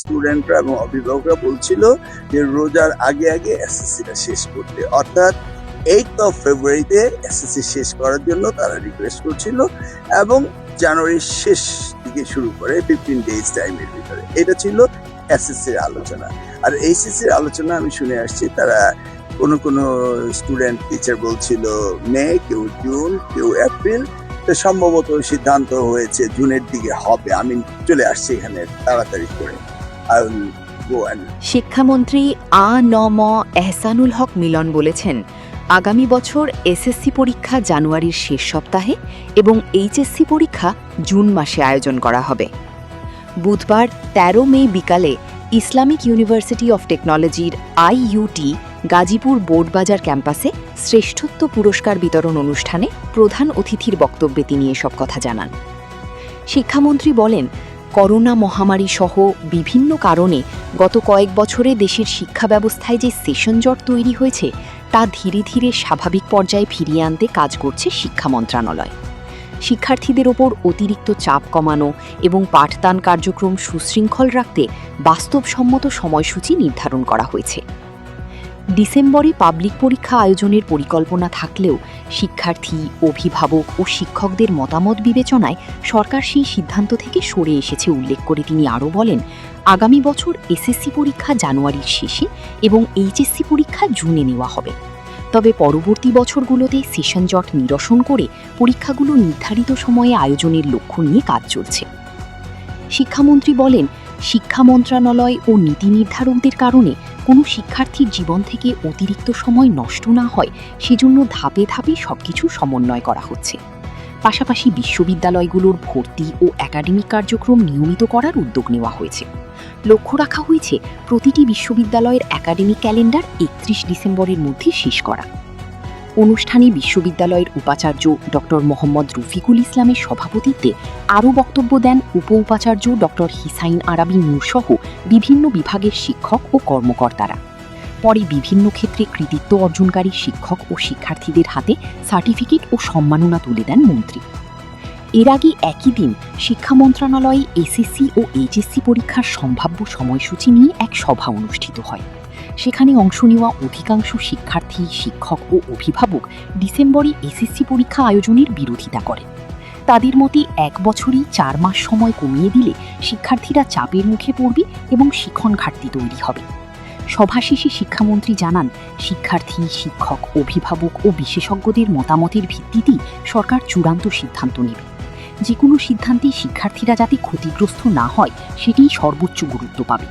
স্টুডেন্টরা এবং অভিভাবকরা বলছিল যে রোজার আগে আগে এসএসসিটা শেষ করতে, অর্থাৎ 8th of ফেব্রুয়ারিতে এসএসসি শেষ করার জন্য তারা রিকোয়েস্ট করছিল এবং জানুয়ারির শেষ দিকে শুরু করে 15 ডেজ টাইমের ভিতরে। এটা ছিল এসএসসির আলোচনা। আর এইচএসসির আলোচনা আমি শুনে আসছি তারা কোনো স্টুডেন্ট টিচার বলছিল মে, কেউ জুন, কেউ এপ্রিল, তো সম্ভবত সিদ্ধান্ত হয়েছে জুনের দিকে হবে। আমি চলে আসছি এখানে তাড়াতাড়ি করে। শিক্ষামন্ত্রী আ.ন.ম এহসানুল হক মিলন বলেছেন, আগামী বছর এসএসসি পরীক্ষা জানুয়ারির শেষ সপ্তাহে এবং এইচএসসি পরীক্ষা জুন মাসে আয়োজন করা হবে। বুধবার 13 মে বিকালে ইসলামিক ইউনিভার্সিটি অফ টেকনোলজির আইইউটি গাজীপুর বোর্ডবাজার ক্যাম্পাসে শ্রেষ্ঠত্ব পুরস্কার বিতরণ অনুষ্ঠানে প্রধান অতিথির বক্তব্যে তিনি এসব কথা জানান। শিক্ষামন্ত্রী বলেন, করোনা মহামারী সহ বিভিন্ন কারণে গত কয়েক বছরে দেশের শিক্ষা ব্যবস্থায় যে সেশন জট তৈরি হয়েছে তা ধীরে ধীরে স্বাভাবিক পর্যায়ে ফিরিয়ে আনতে কাজ করছে শিক্ষা মন্ত্রণালয়। শিক্ষার্থীদের ওপর অতিরিক্ত চাপ কমানো এবং পাঠদান কার্যক্রম সুশৃঙ্খল রাখতে বাস্তবসম্মত সময়সূচি নির্ধারণ করা হয়েছে। ডিসেম্বরে পাবলিক পরীক্ষা আয়োজনের পরিকল্পনা থাকলেও শিক্ষার্থী, অভিভাবক ও শিক্ষকদের মতামত বিবেচনায় সরকার সেই সিদ্ধান্ত থেকে সরে এসেছে উল্লেখ করে তিনি আরও বলেন, আগামী বছর এসএসসি পরীক্ষা জানুয়ারির শেষে এবং এইচএসসি পরীক্ষা জুনে নেওয়া হবে। তবে পরবর্তী বছরগুলোতে সেশন জট নিরসন করে পরীক্ষাগুলো নির্ধারিত সময়ে আয়োজনের লক্ষ্য নিয়ে কাজ চলছে। শিক্ষামন্ত্রী বলেন, শিক্ষা মন্ত্রণালয় ও নীতি নির্ধারকদের কারণে কোনো শিক্ষার্থীর জীবন থেকে অতিরিক্ত সময় নষ্ট না হয় সেজন্য ধাপে ধাপে সবকিছু সমন্বয় করা হচ্ছে। পাশাপাশি বিশ্ববিদ্যালয়গুলোর ভর্তি ও একাডেমিক কার্যক্রম নিয়মিত করার উদ্যোগ নেওয়া হয়েছে। লক্ষ্য রাখা হয়েছে প্রতিটি বিশ্ববিদ্যালয়ের একাডেমিক ক্যালেন্ডার 31 ডিসেম্বরের মধ্যে শেষ করা। অনুষ্ঠানে বিশ্ববিদ্যালয়ের উপাচার্য ডক্টর মোহাম্মদ রফিকুল ইসলামের সভাপতিত্বে আরও বক্তব্য দেন উপ উপাচার্য ডক্টর হিসাইন আরাবী নূরসহ বিভিন্ন বিভাগের শিক্ষক ও কর্মকর্তারা। পরে বিভিন্ন ক্ষেত্রে কৃতিত্ব অর্জনকারী শিক্ষক ও শিক্ষার্থীদের হাতে সার্টিফিকেট ও সম্মাননা তুলে দেন মন্ত্রী। এর আগে একই দিন শিক্ষা মন্ত্রণালয়ে এসএসসি ও এইচএসসি পরীক্ষার সম্ভাব্য সময়সূচি নিয়ে এক সভা অনুষ্ঠিত হয়। সেখানে অংশ নেওয়া অধিকাংশ শিক্ষার্থী, শিক্ষক ও অভিভাবক ডিসেম্বরে এসএসসি পরীক্ষা আয়োজনের বিরোধিতা করেন। তাদের মতে 1 বছরই 4 মাস সময় কমিয়ে দিলে শিক্ষার্থীরা চাপের মুখে পড়বে এবং শিক্ষণ ঘাটতি তৈরি হবে। সভা শেষে শিক্ষামন্ত্রী জানান, শিক্ষার্থী, শিক্ষক, অভিভাবক ও বিশেষজ্ঞদের মতামতের ভিত্তিতেই সরকার চূড়ান্ত সিদ্ধান্ত নেবে। যে কোনো সিদ্ধান্তে শিক্ষার্থীরা যাতে ক্ষতিগ্রস্ত না হয় সেটিই সর্বোচ্চ গুরুত্ব পাবে।